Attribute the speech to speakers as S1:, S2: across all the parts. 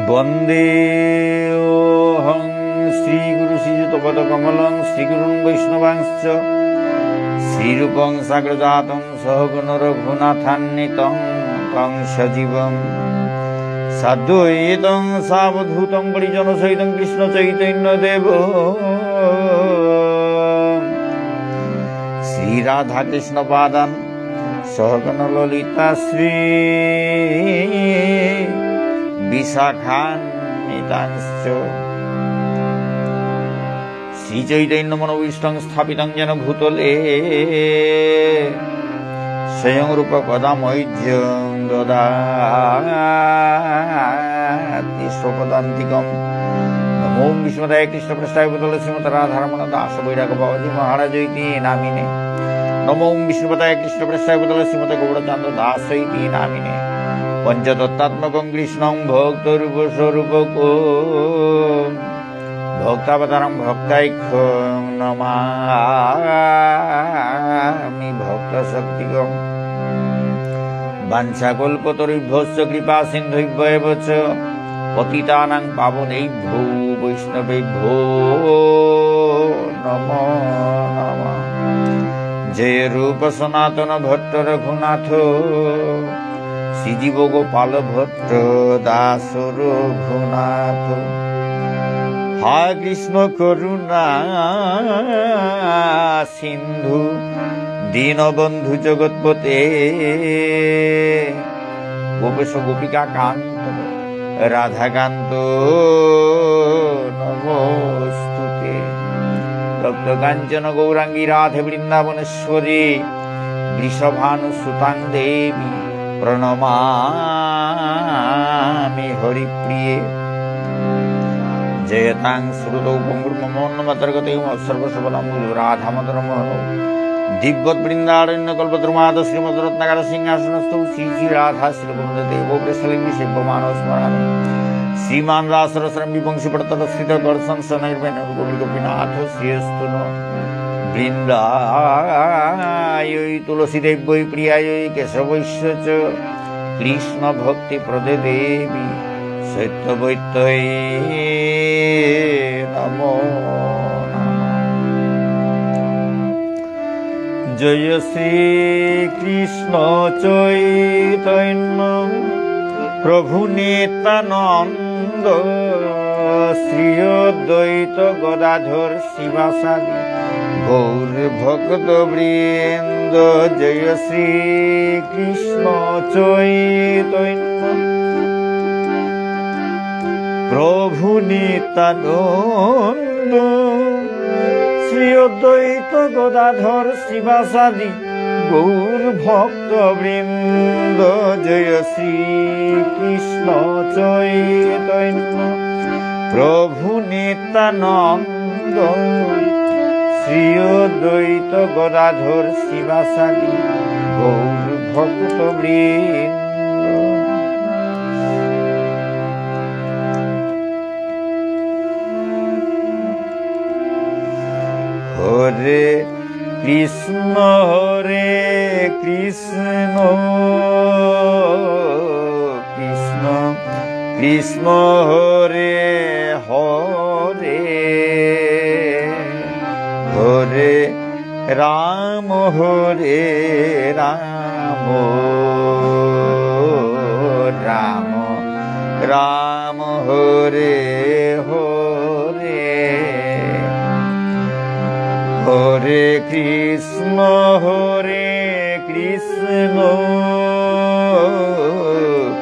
S1: वन्देऽहं श्रीगुरु श्रीयुतपदकमलं श्रीगुरुं वैष्णवांश्च श्रीरूपं साग्रजातं सहगुण रघुनाथान्वितं तं सजीवं साद्वैतं सावधूतं परिजनसहितं कृष्णचैतन्यदेवं श्रीराधाकृष्णपादान् सहगण ललिता श्री विशाखान्वितांश्च श्रीचैतन्य मनोभीष्टं स्थापितं येन भूतले स्वयं रूप कदा मह्यं ददाति स्वपदान्तिकम्। नमो विष्णुपदाय कृष्णप्रेष्ठाय भूतले श्रीमते राधारमण दास वैराग्य बाबाजी महाराज इति नामिने। नमो विष्णुपदाय कृष्णप्रेष्ठाय भूतले श्रीमते गौरचन्द्र दास इति नामिने। पंचतत्त्वात्मकं कृष्णं भक्तरूपस्वरूपकं भक्तावतारं भक्तैक्यं नमामि भक्तशक्तिकम्। वाञ्छाकल्पतरुभ्यश्च कृपा सिन्धुभ्येव च पतितानां पावनेभ्यो वैष्णवेभ्यो नमो नमः। जय रूप सनातन भट्ट रघुनाथ श्रीजीव गोपाल भट्ट दास रघुनाथ। हाय कृष्ण करुणा सिंधु दीनबंधु जगतपते गोपेश गोपिका कांत राधाकांत नमोस्तुते। तप्त कांचन गौरांगी राधे वृंदावनेश्वरी वृषभानुसुतां देवी प्रणमामि हरिप्रिये। जयतां श्रुतौ पुंगुर्ममोन्नमतर्गतैः सर्वसुबलं राधामधुरमोहनौ दिव्यवद् वृन्दारण्य कल्पद्रुमाद श्रीमद्रत्नाकर सिंहासनस्थौ श्री श्री राधा श्रीवृन्ददेवो प्रेष्ठलिङ्गि सेव्यमानो स्मरामि। श्रीमान् रासरसरं विपंसि पडतलस्थित कर्षन् शनैर्वेण गोपीनाथ श्रीयस्तु नो वृन्दायै तुलसीदेव्यै प्रियायै केशवैश्च च कृष्ण भक्ति प्रदे देवी सत्यवैत्यै नमो नमः। जय श्री कृष्ण चैतन्य प्रभु नित्यानंद श्री अद्वैत गदाधर शिवासादि गौर भक्त वृंद। जय श्री कृष्ण चैतन्य प्रभु नित्यानंद श्री अद्वैत गदाधर शिवासादि गौर भक्त वृंद। जय श्री कृष्ण चैतन्य प्रभु नित्यानंद श्री अद्वैत गदाधर शिवासादि गौर भक्त वृंद। हरे कृष्ण कृष्ण कृष्ण हरे हरे हरे राम राम राम हरे हरे हरे कृष्ण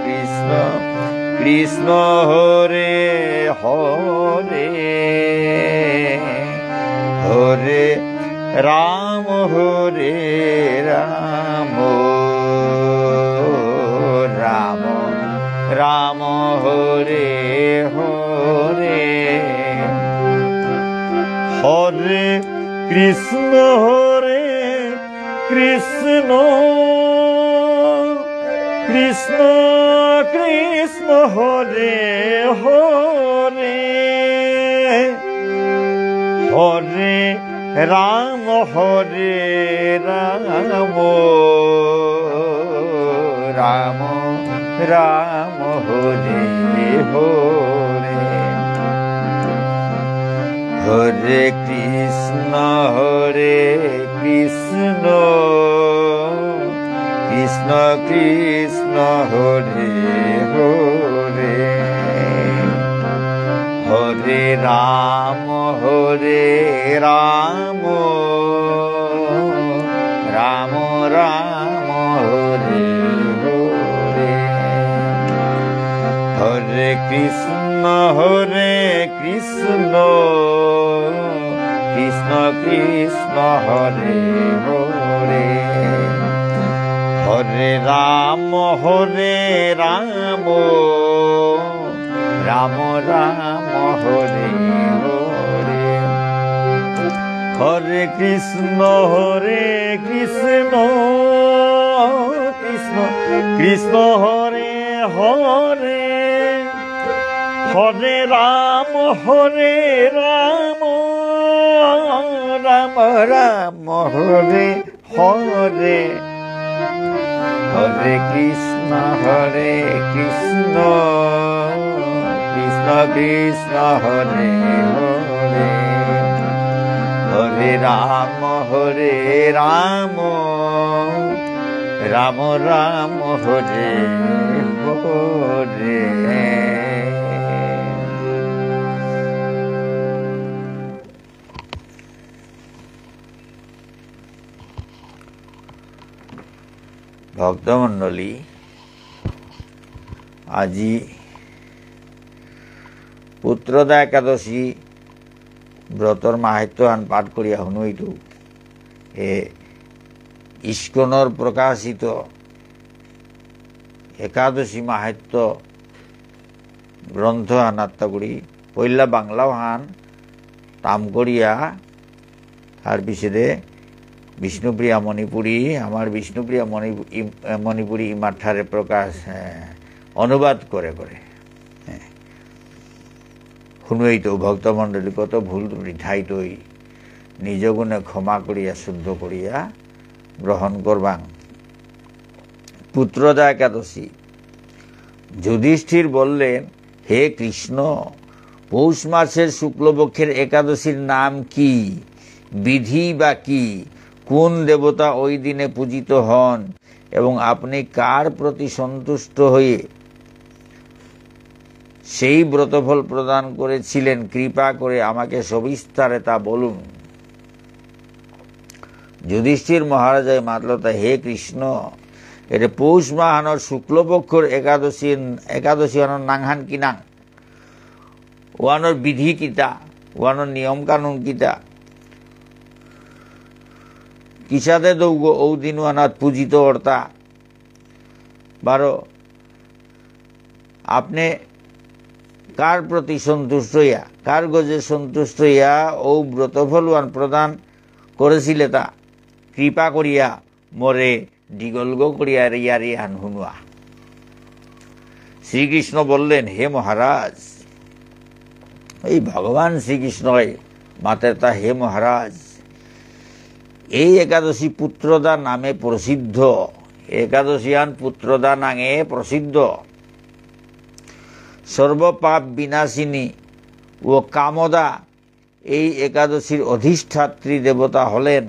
S1: कृष्ण कृष्ण हरे हरे हरे राम राम राम हरे हरे हरे कृष्ण कृष्ण कृष्ण कृष्ण हरे हरे हरे राम राम রাম রাম হরে হরে হরে কৃষ্ণ কৃষ্ণ কৃষ্ণ হরে হরে হরে রাম রাম রাম হরে হরে হরে কৃষ্ণ কৃষ্ণ কৃষ্ণ হরে হরে হরে রাম রাম রাম হরে হরে হরে কৃষ্ণ কৃষ্ণ কৃষ্ণ হরে হরে হরে রাম রাম রাম হরে হরে হরে কৃষ্ণ কৃষ্ণ কৃষ্ণ হরে হরে হরে রাম রাম রাম হরে হরে ভক্তমণ্ডলী, আজি পুত্ৰদা একাদশী ব্ৰতৰ মাহাত্ম্য পাঠ কৰি শুনোইতো ইস্কনৰ প্ৰকাশিত একাদশী মাহাত্ম্য গ্রন্থ আনাত্তা করি পইলা বাংলাও হান তামকরিয়া তার পিছনে বিষ্ণুপ্রিয়া মণিপুরী আমার বিষ্ণুপ্রিয়া মণিপুরী ইমাঠারে প্রকাশ অনুবাদ করে করে শুনুইতো ভক্তমণ্ডলী কত ভুল ত্রুটি ঠাইতই নিজ গুণে ক্ষমা করিয়া শুদ্ধ করিয়া গ্রহণ করবাং। পুত্রদা একাদশী যুধিষ্ঠির বললেন, হে কৃষ্ণ, পৌষ মাসের শুক্লপক্ষের একাদশীর নাম কি, বিধি বা কি, কোন দেবতা ওই দিনে পূজিত হন এবং আপনি কার প্রতি সন্তুষ্ট হয়ে সেই ব্রতফল প্রদান করেছিলেন, কৃপা করে আমাকে সবিস্তারে তা বলুন। যুধিষ্ঠির মহারাজায় মাতলতা, হে কৃষ্ণ, এটা পৌষ মাহানোর শুক্লপক্ষর একাদশী আনোর নাংহান কিনাং, ওয়ানোর বিধি কিতা, ওয়ানোর নিয়ম কানুন কিতা, কিসাদে দৌগ ঔ দিন ওয়ানাত পূজিত অর্তা বারো, আপনি কার প্রতি সন্তুষ্ট হইয়া, কার গজে সন্তুষ্ট হইয়া ও ব্রতফল ওয়ান প্রদান করেছিলে তা কৃপা করিয়া মরে দিগলগ করিয়া রিয়ারি আন হুনুয়া। শ্রীকৃষ্ণ বললেন, হে মহারাজ, এই ভগবান শ্রীকৃষ্ণ মাতের তা, হে মহারাজ, এই একাদশী পুত্রদা নামে প্রসিদ্ধ, একাদশীয়ান পুত্রদা নামে প্রসিদ্ধ। সর্বপাপ বিনাশিনী ও কামদা এই একাদশীর অধিষ্ঠাত্রী দেবতা হলেন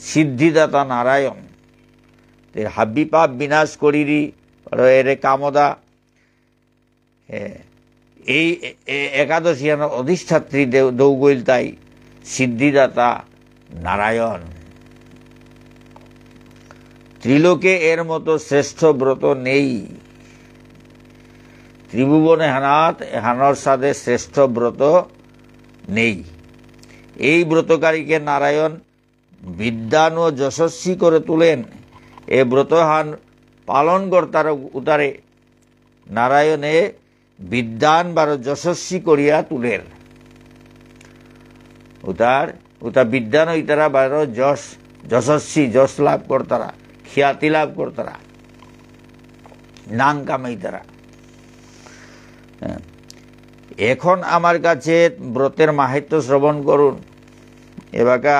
S1: সিদ্ধিদাতা নারায়ণ। হাব্বি পাপ বিনাশ করিরি এরে কামদা, এই একাদশীয়ান অধিষ্ঠাত্রী দৌগৈল তাই সিদ্ধিদাতা নারায়ণ। ত্রিলোকে এর মতো শ্রেষ্ঠ ব্রত নেই, ত্রিভুবনে হানর সাথে শ্রেষ্ঠ ব্রত নেই। এই ব্রতকারীকে নারায়ণ বিদ্যান ও যশস্বী করে তুলেন। এ ব্রতহান পালন কর্তার উতারে নারায়ণে বিদ্যান বারো যশস্বী করিয়া তুলেন। উতা বিদ্যান ইতারা বারো যশস্বী, যশ লাভ কর্তারা, খ্যাতি লাভ কর্তারা, নাং কামাই তারা। এখন আমার কাছে ব্রতের মাহাত্ম্য শ্রবণ করুন। এবাকা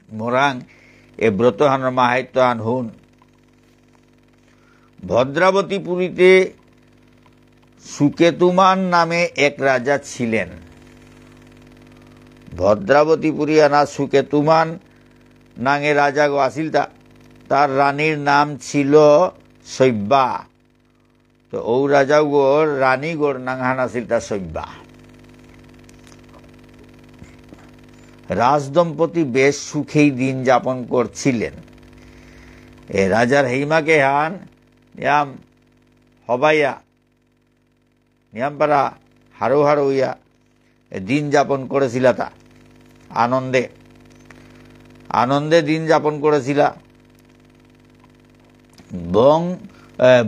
S1: মোরাং এ ব্রতহানোর মাহাত্ম্য আন হুন। ভদ্রাবতীপুরীতে সুকেতুমান নামে এক রাজা ছিলেন। ভদ্রাবতীপুরী আনা সুকেতুমান নাঙে রাজা গো আসিল তার রানীর নাম ছিল সৈব্যা। তো ও রাজা গোর রানী গোর নাংহান আসিল তা সৈব্যা। রাজদম্পতি বেশ সুখেই দিন যাপন করছিলেন। এ রাজার হেইমাকে হান নিয়াম হবাইয়া নিয়াম পারা হারো হারো হইয়া দিন যাপন করেছিল। তা আনন্দে আনন্দে দিন যাপন করেছিল।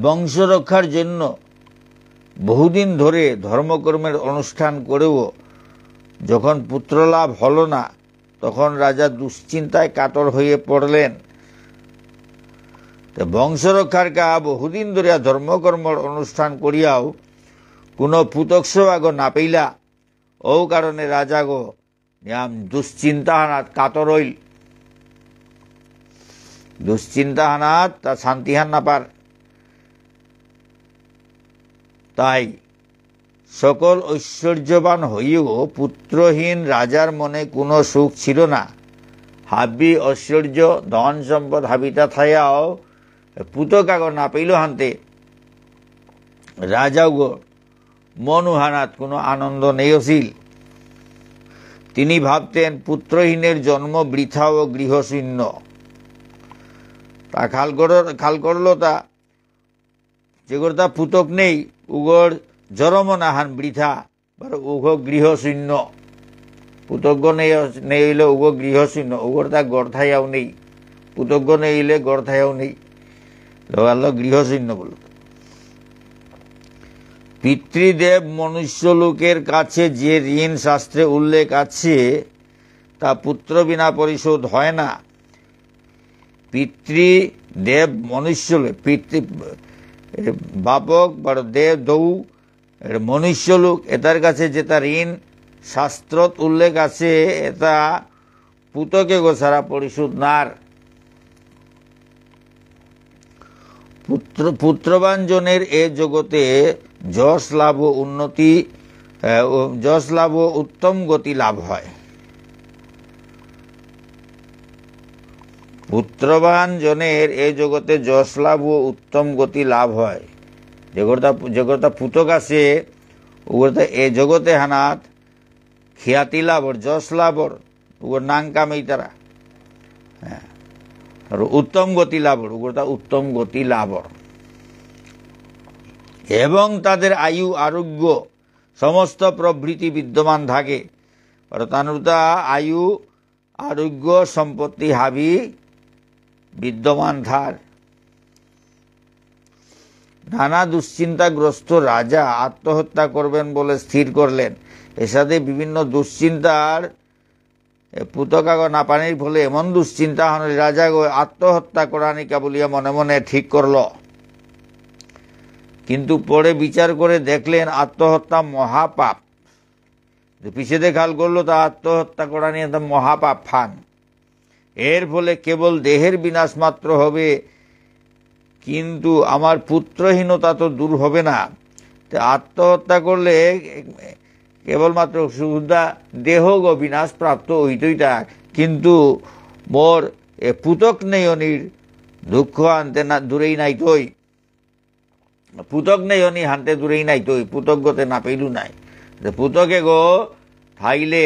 S1: বংশ রক্ষার জন্য বহুদিন ধরে ধর্মকর্মের অনুষ্ঠান করেও যখন পুত্রলাভ হল না, তখন রাজা দুশ্চিন্তায় কাতর হয়ে পড়লেন। বংশ রক্ষার কা বহুদিন ধরিয়া ধর্মকর্মর অনুষ্ঠান করিয়াও কোনো পুতক্ষ আগ না পেইলা, ও কারণে রাজা গো নিয়াম দুশ্চিন্তা হানাত কাতর হইল। দুশ্চিন্তা হানাত তা শান্তিহান না পার। তাই সকল ঐশ্বর্যবান হইও পুত্রহীন রাজার মনে কোনো সুখ ছিল না। হাবি ঐশ্বর্য ধন সম্পদ হাবিতা থাইয়াও পুতকাগ না পেইল হানতে রাজাও গো মনুহানাত কোনো আনন্দ নেই আছিল। তিনি ভাবতেন পুত্রহীনের জন্ম বৃথা ও গৃহশূন্য। তা খাল করলো তা যেগর তা পুতক নেই উগর জরমনাহান বৃথা উগ গৃহশূন্য। পুতজ্ঞ নেই হইলে উগ গৃহশূন্য, উগর তা গড়থাইয়াও নেই। পুতজ্ঞ নেই হইলে গড়থাইয়াও নেই, গৃহশূন্য বল। পিতৃদেব মনুষ্যলোকের কাছে যে ঋণ শাস্ত্রে উল্লেখ আছে তা পুত্র বিনা পরিশোধ হয় না। পিতৃদেব মনুষ্যলোক বাপক বা দেব দৌ মনুষ্যলোক এটার কাছে যেটা ঋণ শাস্ত্রত উল্লেখ আছে এটা পুতকে গোসারা পরিশোধ নার। পুত্রবান জনের এ জগতে যশ লাভ ও উন্নতি, যশ লাভ ও উত্তম গতি লাভ হয়। পুত্রবান জনের এ জগতে যশ লাভ ও উত্তম গতি লাভ হয়। যেগরতা পুতক আছে ওগরতা এ জগতে হানাত খ্যাতি লাভর যশ লাভর ওগর নাং কামেই তারা। হ্যাঁ, আর উত্তম গতি লাভর ওগরতা উত্তম গতি লাভর। এবং তাদের আয়ু আরোগ্য সমস্ত প্রভৃতি বিদ্যমান থাকে। তানুতা আয়ু আরোগ্য সম্পত্তি হাবি বিদ্যমান থার। নানা দুশ্চিন্তাগ্রস্ত রাজা আত্মহত্যা করবেন বলে স্থির করলেন। এর সাথে বিভিন্ন দুশ্চিন্তার পুতকাগ না পানির ফলে এমন দুশ্চিন্তা হন রাজা আত্মহত্যা করানিকা বলিয়া মনে মনে ঠিক করল। কিন্তু পরে বিচার করে দেখলেন আত্মহত্যা মহাপাপ। পিছিয়ে দেখাল করলো তা আত্মহত্যা করা নিয়ে মহাপাপ ফান। এর ফলে কেবল দেহের বিনাশ মাত্র হবে, কিন্তু আমার পুত্রহীনতা তো দূর হবে না। আত্মহত্যা করলে কেবলমাত্র সুদা দেহ গো বিনাশ প্রাপ্ত হইতই থাক, কিন্তু মোর এ পুতক নেয়নির দুঃখ আনতে না দূরেই নাই তৈ। পুতক নেয়নি হানতে দূরেই নাই তৈ, পুতক গতে না পেলু নাই। পুতকে গো থাইলে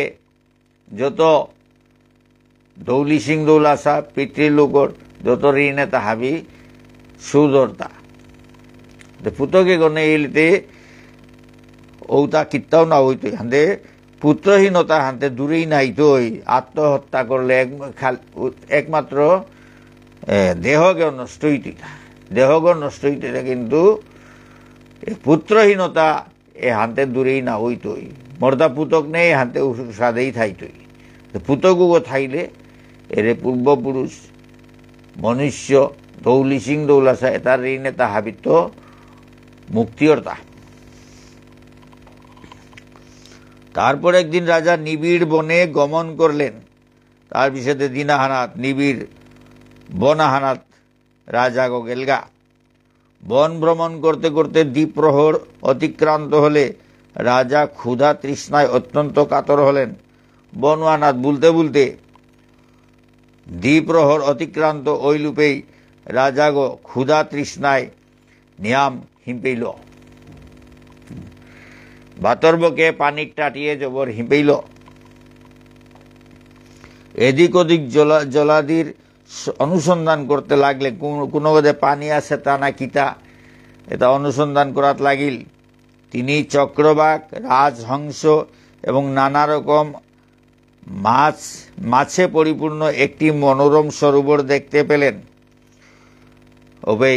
S1: যত দৌলি সিং দৌলাসা পিতৃলোকর যত ঋণে তাহাবি সুদরতা পুতকে গনে এলিতে ওটা কিত্তাও না হইতই। হাতে পুত্রহীনতা হাতে দূরেই নাই তৈ। আত্মহত্যা করলে একমাত্র দেহকে নষ্ট হইতে, দেহগ নষ্ট হইতে, কিন্তু পুত্রহীনতা এ হাতে দূরেই না হইতই। মর্দা পুতক নেই হাতে সাদেই থাইতই। পুতকও থাইলে এর পূর্বপুরুষ মনুষ্য দৌলি সিং দৌলাসা এটার ঋণে তাহাবিত মুক্তিয়র্তা। তারপর একদিন রাজা নিবিড় বনে গমন করলেন। তার বিষয়ে দিনাহানাত নিবিড় বনাহানাত রাজা গো গেলগা। বন ভ্রমণ করতে করতে দ্বিপ্রহর অতিক্রান্ত হলে রাজা ক্ষুধা তৃষ্ণায় অত্যন্ত কাতর হলেন। বনওয়ানাথ বলতে বলতে দ্বিপ্রহর অতিক্রান্ত ওইলূপেই রাজাগ ক্ষুধা তৃষ্ণায় নিয়াম হিঁপেইল। বাতর্বকে পানিক টাটিয়ে জবর হিঁপেইল। এদিক ওদিক জলাদির অনুসন্ধান করতে লাগলে কোনো বোধে পানি আছে তা না কিতা এটা অনুসন্ধান করাত লাগিল। তিনি চক্রবাক, রাজহংস এবং নানা রকম মাছে পরিপূর্ণ একটি মনোরম সরোবর দেখতে পেলেন। ওই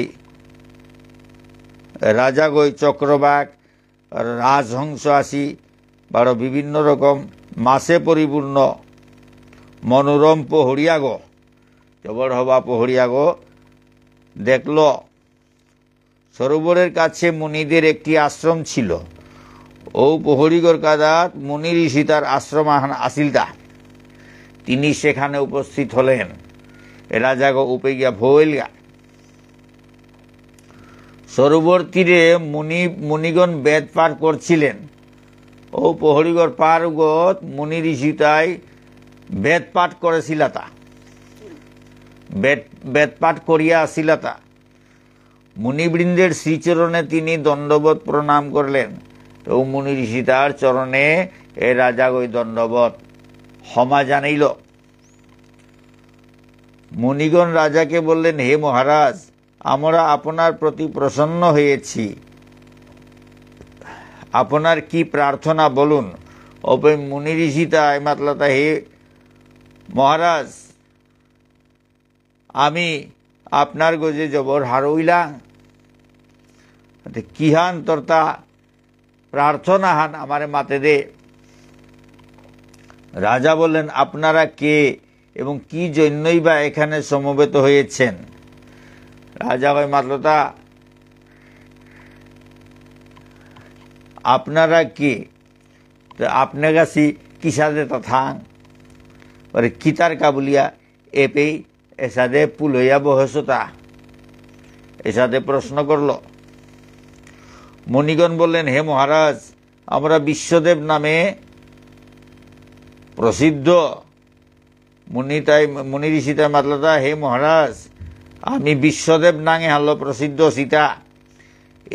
S1: রাজাগই চক্রবাক, রাজহংস আসি বারো বিভিন্ন রকম মাছে পরিপূর্ণ মনোরম পহড়িয়াগ জবর হবা পহড়িয়াগ দেখল। সরোবরের কাছে মুনিদের একটি আশ্রম ছিল। ও পহড়িগর কাদাত মুনি ঋষি তার আশ্রম আসিলতা। তিনি সেখানে উপস্থিত হলেন। রাজাগ উপে গিয়া ভইলগা। সরোবর তীরে মুনিগণ বেদ পাঠ করছিলেন। ও পহড়িগর পারগত মুনি ঋষি তাই বেদ পাঠ করেছিলাতা, বেদ পাঠ করিয়া আসিলাতা। মুনিবৃন্দের শ্রীচরণে তিনি দণ্ডবত প্রণাম করলেন। তো মুনি ঋষি তার চরণে এ রাজা ওই দণ্ডবত ক্ষমা জানাইল। মুনিগণ রাজাকে বললেন, হে মহারাজ, আমরা আপনার প্রতি প্রসন্ন হয়েছি। আপনার কি প্রার্থনা বলুন। ওপে মুনি ঋষি তাই মাতলাতা, হে মহারাজ, আমি আপনার গজে জবর হারইলা কিহান তর্তা প্রার্থনা হান আমারে মাতে দে। রাজা বললেন, আপনারা কে এবং কি জন্যই বা এখানে সমবেত হয়েছেন। রাজা কয়, মাতলতা আপনারা কে, আপনার কাছে কিসাদে তথাং কিতার কাবুলিয়া এপেই এসাদে পুলইয়া বহসতা এসাদে প্রশ্ন করল। মুনিগণ বললেন, হে মহারাজ, আমরা বিশ্বদেব নামে প্রসিদ্ধ। মুনি ঋষি তাই মাতলাতা, হে মহারাজ, আমি বিশ্বদেব নামে হালো প্রসিদ্ধ সীতা।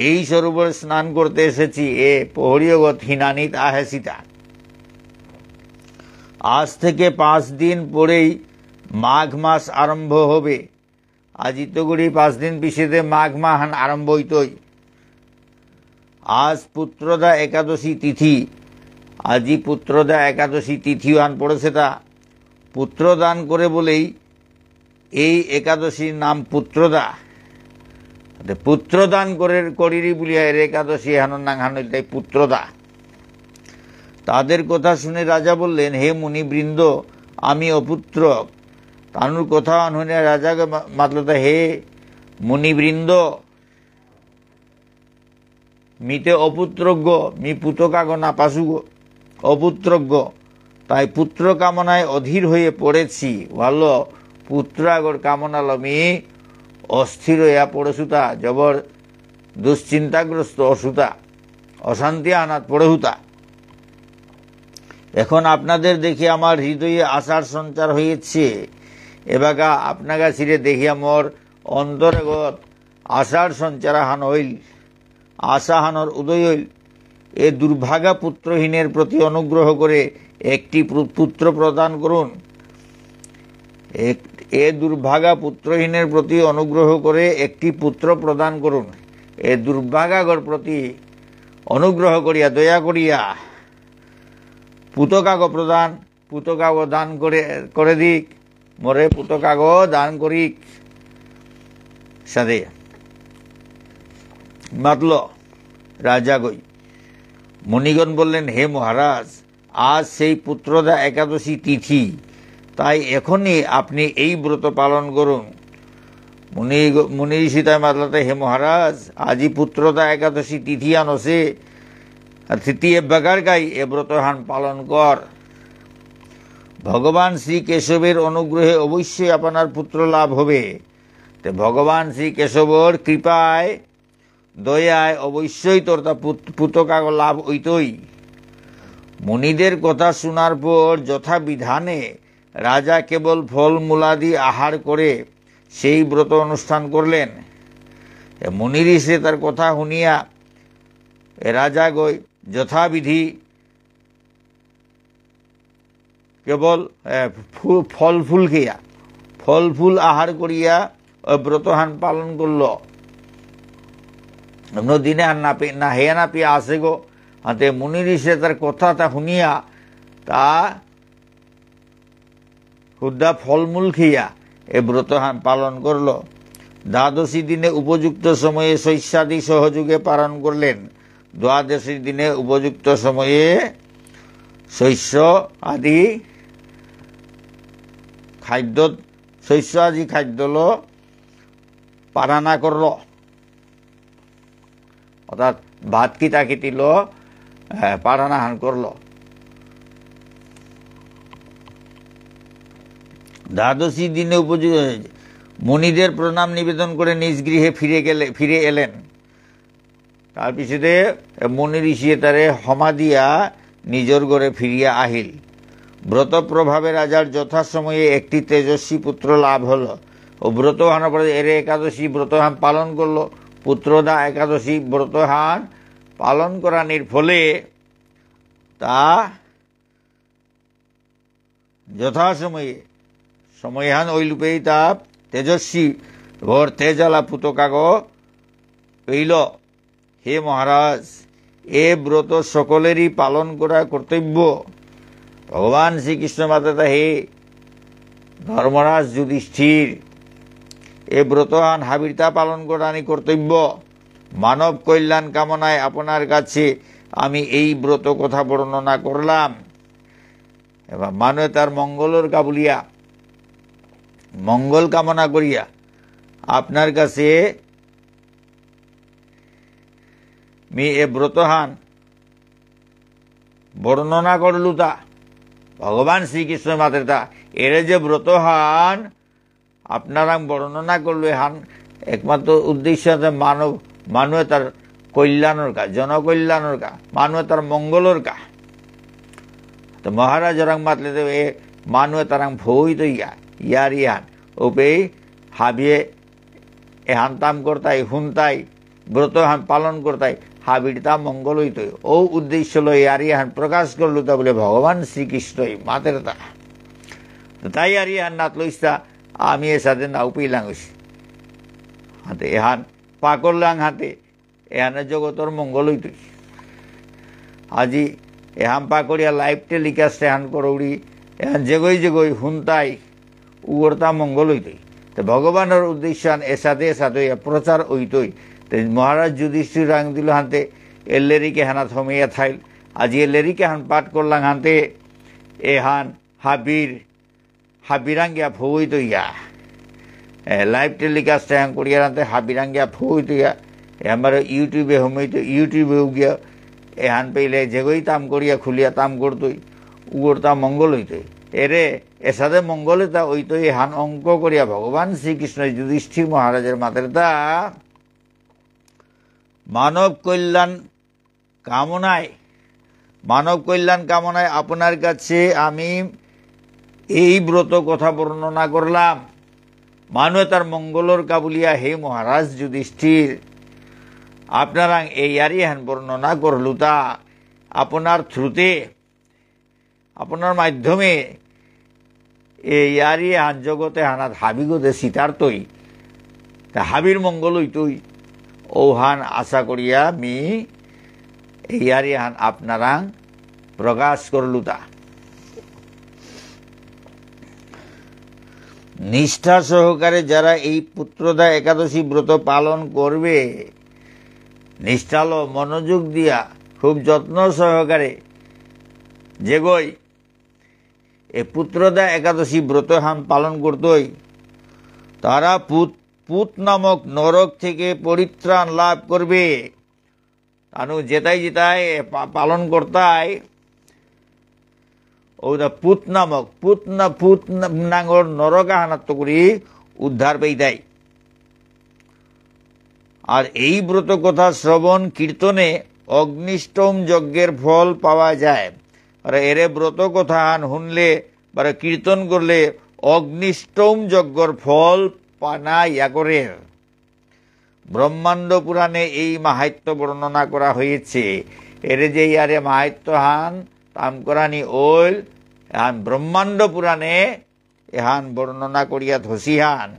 S1: এই সরোবরে স্নান করতে এসেছি। এ পহড়িয়গত হিনানিত আহে সীতা। আজ থেকে 5 দিন পরেই মাঘ মাস আরম্ভ হবে। আজি তো গুড়ি 5 দিন পিছিয়ে মাঘ মাহান আরম্ভ হইতই। আজ পুত্রদা একাদশী তিথি। আজি পুত্রদা একাদশী তিথিও আন পড়েছে। তা পুত্রদান করে বলেই এই একাদশীর নাম পুত্রদা। পুত্রদান করিরি বলিয়া এর একাদশী হানন নাং হান তাই পুত্রদা। তাদের কথা শুনে রাজা বললেন, হে মুনিবৃন্দ, আমি অপুত্র। তানুর কথা শুনে রাজাকে মাতলতা, হে মুনিবৃন্দ, মিতে অপুত্রজ্ঞ, মি পুতকাগ না পাশুগ অপুত্রজ্ঞ। তাই পুত্র কামনায় অধীর হয়ে পড়েছি। ভালো পুত্রাগর কামনাল মি অস্থির হইয়া পড়েছুতা, জবর দুশ্চিন্তাগ্রস্ত অসুতা, অশান্তি আনাত পড়েহুতা। এখন আপনাদের দেখে আমার হৃদয়ে আশার সঞ্চার হয়েছে। এবাগা আপনাগা ছিঁড়ে দেখিয়া মোর অন্তরগত আশার সঞ্চার হান হইল, আশা হানর উদয় হইল। এ দুর্ভাগা পুত্রহীনের প্রতি অনুগ্রহ করে একটি পুত্র প্রদান করুন। এ দুর্ভাগা পুত্রহীনের প্রতি অনুগ্রহ করে একটি পুত্র প্রদান করুন। এ দুর্ভাগাগর প্রতি অনুগ্রহ করিয়া দয়া করিয়া পুতকাগ দান করে দিক, মোরে পুতকাগ দান করিক। সাদে মাতল রাজা গই। মুনিগণ বললেন, হে মহারাজ, আজ সেই পুত্রদা একাদশী তিথি। তাই এখনই আপনি এই ব্রত পালন করুন। মুনি ঋষি তাই মাতলাতে, হে মহারাজ, আজি পুত্রদা একাদশী তিথি আনছে। তৃতীয় বাগার গাই এ ব্রত হান পালন কর। ভগবান শ্রী কেশবের অনুগ্রহে অবশ্যই আপনার পুত্র লাভ হবে। ভগবান শ্রী কেশবর কৃপায় দয়ায় অবশ্যই তোর তা পুতকাগ লাভ হইতই। মুনিদের কথা শোনার পর যথাবিধানে রাজা কেবল ফলমূলাদি আহার করে সেই ব্রত অনুষ্ঠান করলেন। মুনি ঋষি তার কথা শুনিয়া রাজা গই যথাবিধি কেবল ফল ফুল আহার করিয়া ব্রতহান পালন করল। দিনে না হেয়া না পিয়া আসে গো হাতে মুনি ঋষি তার কথা তা শুনিয়া তা হুদ্দা ফলমূল খেয়া এ ব্রতহান পালন করল। দ্বাদশী দিনে উপযুক্ত সময়ে শস্যাদি সহযোগে পালন করলেন। দ্বাদশী দিনে উপযুক্ত সময়ে শস্য আদি খাদ্য পারানা করল, অর্থাৎ ভাত কিতা কিতিল পারানাহান করল। দ্বাদশী দিনে মুনিদের প্রণাম নিবেদন করে নিজ গৃহে ফিরে এলেন। তার পিছনে মুনি ঋষি তারে ক্ষমা দিয়া নিজের ঘরে ফিরিয়া আহিল। ব্রত প্রভাবে রাজার যথাসময়ে একটি তেজস্বী পুত্র লাভ হল ও ব্রতহান পরে এরে একাদশী ব্রতহান পালন করল। পুত্রদা একাদশী ব্রতহান পালন করানির ফলে তা যথাসময়ে সময়হান ওইলূপেই তা তেজস্বী ঘর তেজালা পুতকাগ পেইল। হে মহারাজ, এ ব্রত সকলেরই পালন করা কর্তব্য। ভগবান শ্রীকৃষ্ণ মাতা হে ধর্মরাজ যুধিষ্ঠির, এ ব্রতহান হাবিরতা পালন করানি কর্তব্য। মানব কল্যাণ কামনায় আপনার কাছে আমি এই ব্রত কথা বর্ণনা করলাম। এবার মানুষ তার মঙ্গল কামনা করিয়া আপনার কাছে মি এ ব্রতহান বর্ণনা করলু। তা ভগবান শ্রীকৃষ্ণ মাতের তা এর যে ব্রতহান আপনারা বর্ণনা করলো হান একমাত্র উদ্দেশ্য মানুষ তার কল্যাণের কা, জনকল্যাণের কা, মানুষ তার মঙ্গলের কা। তো মহারাজ ওরাং মাতলে তো এ মানুষ তারাং ভই তো ইয়ার ইহান ওপে হাবিয়ে এহান তাম করতাই হুনতাই ব্রতহান পালন করতাই হাবিরতা মঙ্গল হইত। ও উদ্দেশ্য লই আর ইহান প্রকাশ করল তা বলে ভগবান শ্রীকৃষ্ণই মাতের তা। তাই আর ইহান নাত লইস্তা আমি এর সাথে নাও পেলাম হাতে এহান পা করলাম হাতে এহানের জগতর মঙ্গল হইত। আজি এহান পা করিয়া লাইভ টেলিকাস্ট এহান করৌড়ি এহান যেগই হুনতাই উগরতা মঙ্গল হইতই। তো ভগবানের উদ্দেশ্য এর সাথে প্রচার হইতই। মহারাজ যুধিষ্ঠির রাং দিল হাতে এল্লেরিকে হানা থমিয়া থাইল। আজি এল্লেরিকে হান পাঠ করলাম হাতে এহান হাবিরাঙ্গিয়া ফই তৈয়া লাইভ টেলিকাস্ট এহান করিয়া হাতে হাবিরাঙ্গিয়া ফই তৈয়া আমার ইউটিউবে ইউটিউবেও গিয়া এহান পেলে যেগই তাম করিয়া খুলিয়া তাম করতই উগরতা মঙ্গল হইতই। এরে এর সাথে মঙ্গলে তা ওইতই হান অঙ্ক করিয়া ভগবান শ্রীকৃষ্ণ যুধিষ্ঠির মহারাজের মাতের তা মানব কল্যাণ কামনায় আপনার কাছে আমি এই ব্রত কথা বর্ণনা করলাম। মানুষ তার মঙ্গলর কাবুলিয়া হে মহারাজ যুধিষ্ঠির, আপনারা এই আর ইহান বর্ণনা করলু তা আপনার থ্রুতে আপনার মাধ্যমে এই আর ইহান জগতে হানাত হাবিগতে সীতার্তই তা হাবির মঙ্গল হইতই। ওহান আশা করিয়া মি এই আর ইহান আপনারা প্রকাশ করলু তা। নিষ্ঠা সহকারে যারা এই পুত্রদা একাদশী ব্রত পালন করবে, নিষ্ঠালো মনোযোগ দিয়া খুব যত্ন সহকারে যেগই এ পুত্রদা একাদশী ব্রত হান পালন করতই, তারা পুত নামক নরক থেকে পরিত্রাণ লাভ করবে। তানু যেটাই পালন করতাই ওটা পুত নাঙর নরক হানাত্ম করি উদ্ধার পেয়ে দেয়। আর এই ব্রত কথা শ্রবণ কীর্তনে অগ্নিষ্টম যজ্ঞের ফল পাওয়া যায়। আর এরে ব্রত কথা শুনলে বা কীর্তন করলে অগ্নিষ্টম যজ্ঞর ফল পানা ইয়াগরের। ব্রহ্মাণ্ড পুরাণে এই মাহাত্ম্য বর্ণনা করা হয়েছে। এরে যে ইয়ারে মাহাত্ম্য হান তাম করানি ওল এহান ব্রহ্মাণ্ড পুরাণে এহান বর্ণনা করিয়া ধসিহান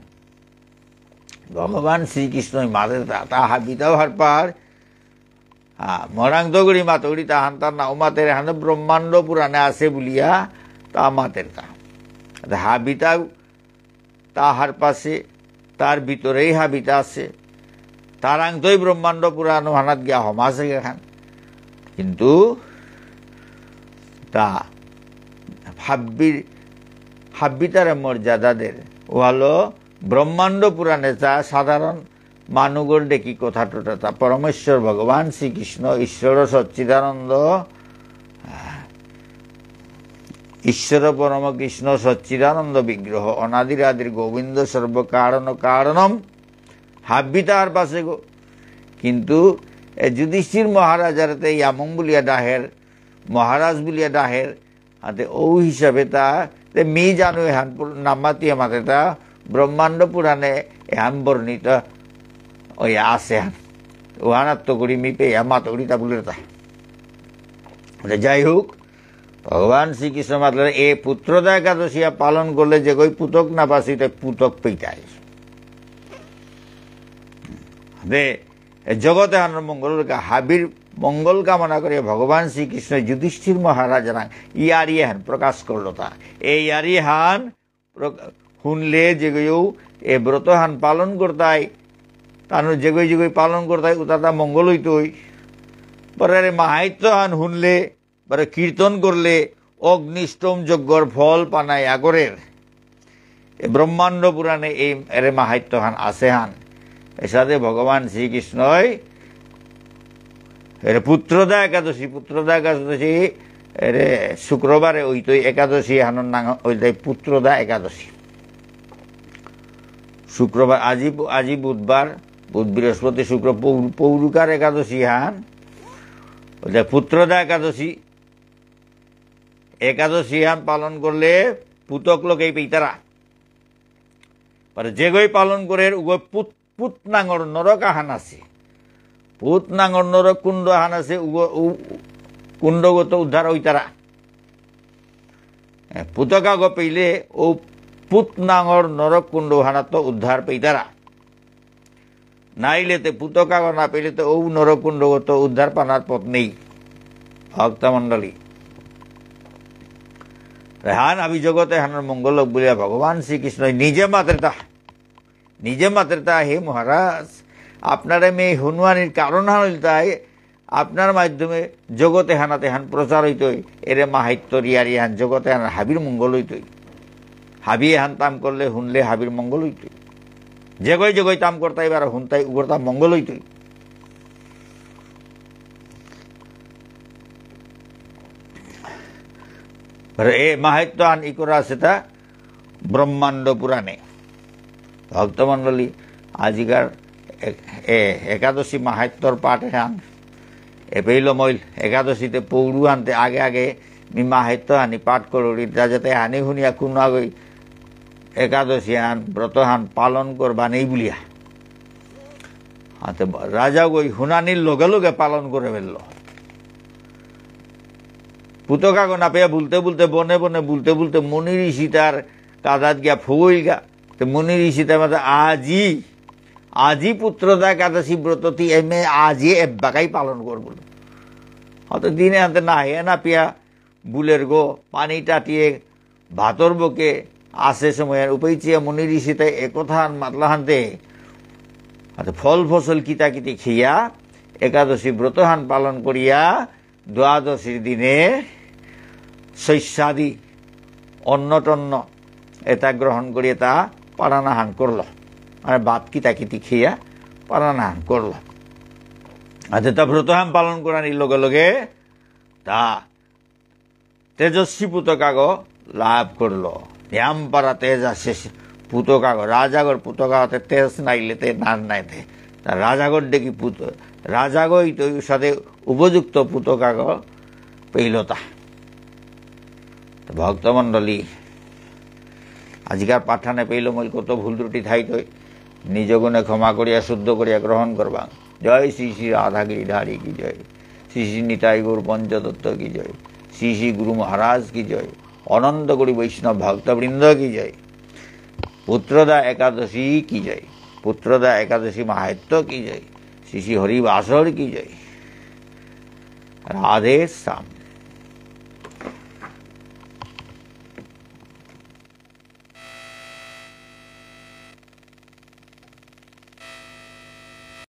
S1: ভগবান শ্রীকৃষ্ণ মাদের তাহা বিদাও হার পার মরাং দগড়ি মাতগড়ি তাহান তার নাও মাতের হান ব্রহ্মাণ্ড পুরাণে আছে বলিয়া তা মাতের তা হাবিতাও তাহার পাশে তার ভিতরেই হাবিতা আছে তার আংতই ব্রহ্মাণ্ড পুরাণ হানাত গিয়া হমাছে খান কিন্তু তা হাব্বিতার মর্যাদাদের ও হলো ব্রহ্মাণ্ড পুরাণে তা সাধারণ মানুগর ডেকি কথাটা তা পরমেশ্বর ভগবান শ্রীকৃষ্ণ ঈশ্বর সচ্চিদানন্দ ঈশ্বর পরম কৃষ্ণ সচ্চিদানন্দ বিগ্রহ অনাদির আদির গোবিন্দ সর্বকারণ কারণম হাব্বিতার পাশে গো। কিন্তু যুধিষ্ঠির মহারাজারতে ইয়ামং বলিয়া ডাহের মহারাজ বলিয়া ডাহের হাতে ও হিসাবে তা মি জানো এহান নামাতি আমাদের তা ব্রহ্মাণ্ড পুরাণে এহান বর্ণিত ওই আছে হান ওহানাত্ম করি মি পে মাত করি তা বলে তা যাই হোক ভগবান শ্রীকৃষ্ণ মাতলে এ পুত্রদা একাদশিয়া পালন করলে যে কই পুতক না পাসি তাই পুতক পেইতাই দে জগতে হান মঙ্গল হাবির মঙ্গল কামনা করে ভগবান শ্রীকৃষ্ণ যুধিষ্ঠির মহারাজ ইয়ারি হান প্রকাশ করল তা এই ইয়ারি হান শুনলে যেগেও এ ব্রত হান পালন করতাই তার যেগই যেগই পালন করতাই উতা মঙ্গল হইতই পরে মাহাত্য হান শুনলে পরে কীর্তন করলে অগ্নিষ্টম যজ্ঞর ফল পানায় আগরের ব্রহ্মাণ্ড পুরাণে এই এর মাহাত্য হান আছে হান এর সাথে ভগবান শ্রীকৃষ্ণই এর পুত্রদা একাদশী এর শুক্রবারে ওইতই একাদশী হানর নাম ওইটাই পুত্রদা একাদশী শুক্রবার আজি বুধবার বুধ বৃহস্পতি শুক্র পৌরুকার একাদশী হান ওইটা পুত্রদা একাদশী হান পালন করলে পুতক লোকেই পেইতারা যেগই পালন করে পুত নাঙর নরক হান আছে পুত নাঙর নরক কুণ্ড হান আছে কুণ্ডগত উদ্ধার হইতারা পুতকা গো পেইলে ও পুত নাঙর নরক কুণ্ড হানাত উদ্ধার পেইতারা নাইলেতে পুতকা গো না পেইলে তো ও নরকুণ্ডগত উদ্ধার পানার পথ নেই ভক্তমণ্ডলী হান আমি জগতে হানার মঙ্গল বলিয়া ভগবান শ্রীকৃষ্ণ নিজে মাত্রতা হে মহারাজ আপনারা মেয়ে হনুমানির কারণ হানিল তাই আপনার মাধ্যমে জগতে হানাতে হান প্রচার হইতই এরে মাহাত্য রিয়ারি হান জগতে হান হাবির মঙ্গল হইতই হাবি হান তাম করলে শুনলে হাবির মঙ্গল হইতই যেগই তাম করতাই এবার শুনতাই উগরতা মঙ্গল হইতই এ মাহাত্য আন ই করা আছে তা ব্রহ্মাণ্ড পুরাণে ভক্তমণ্ডলী আজিকার একাদশী মাহাত্যর পাঠ হান এপেইল মইল একাদশীতে পৌরু আনতে আগে মি মাহাত্য হানি পাঠ করি যাতে হানি শুনিয়া কোনো আগই একাদশী হান ব্রত হান পালন করবা নেই বলিয়া হাতে রাজা গই শুনানির লগে লগে পালন করে ফেলল পুতকা গো না পেয়ে বলতে বনে বলতে মুনি ঋষি তার কাদাত গিয়া ফুগইল গা মুনি ঋষি তার মাঝে আজি পুত্রদা একাদশী ব্রতটি এমে আজি এবাকাই পালন করব হয়তো দিনে হাতে না হে না পিয়া বুলের গো পানি টাটিয়ে ভাতর বকে আসে সময়ের উপেচিয়া মুনি ঋষি তাই একথা মাতলা হানতে ফল ফসল কিতাকিতি খেয়া একাদশী ব্রতহান পালন করিয়া দ্বাদশীর দিনে শস্যাদি অন্নটন্ন এটা গ্রহণ করিয়া তা পারানাহান করল মানে ভাত কিতাকিতি খেয়া পারানাহান করল তা ব্রতহান পালন করার লগে লগে তা তেজস্বী পুতকাগ লাভ করল ধ্যাম পারা তেজ আসে পুতকাগ রাজাগর পুতকাতে তেজ নাইলে তে নার নাইতে রাজাগর ডেকি পুত রাজাগই তো সাথে উপযুক্ত পুতকাগ পেইলতা ভক্তমণ্ডলী আজিকার পাঠানে পেইল মই কত ভুল ত্রুটি থাইতই নিজ গুণে ক্ষমা করিয়া শুদ্ধ করিয়া গ্রহণ করবা। জয় শ্রী শ্রী রাধা গিরিধারী কি জয়, শ্রী শ্রী নিতাই গৌর পঞ্চতত্ত্ব কি জয়, শ্রী শ্রী গুরু মহারাজ কি জয়, অনন্ত কোটি বৈষ্ণব ভক্তবৃন্দ কি জয়, পুত্রদা একাদশী কি জয়, পুত্রদা একাদশী মাহাত্ম্য কি জয়, শ্রী শ্রী হরিবাসর কি জয়। রাধে শ্যাম।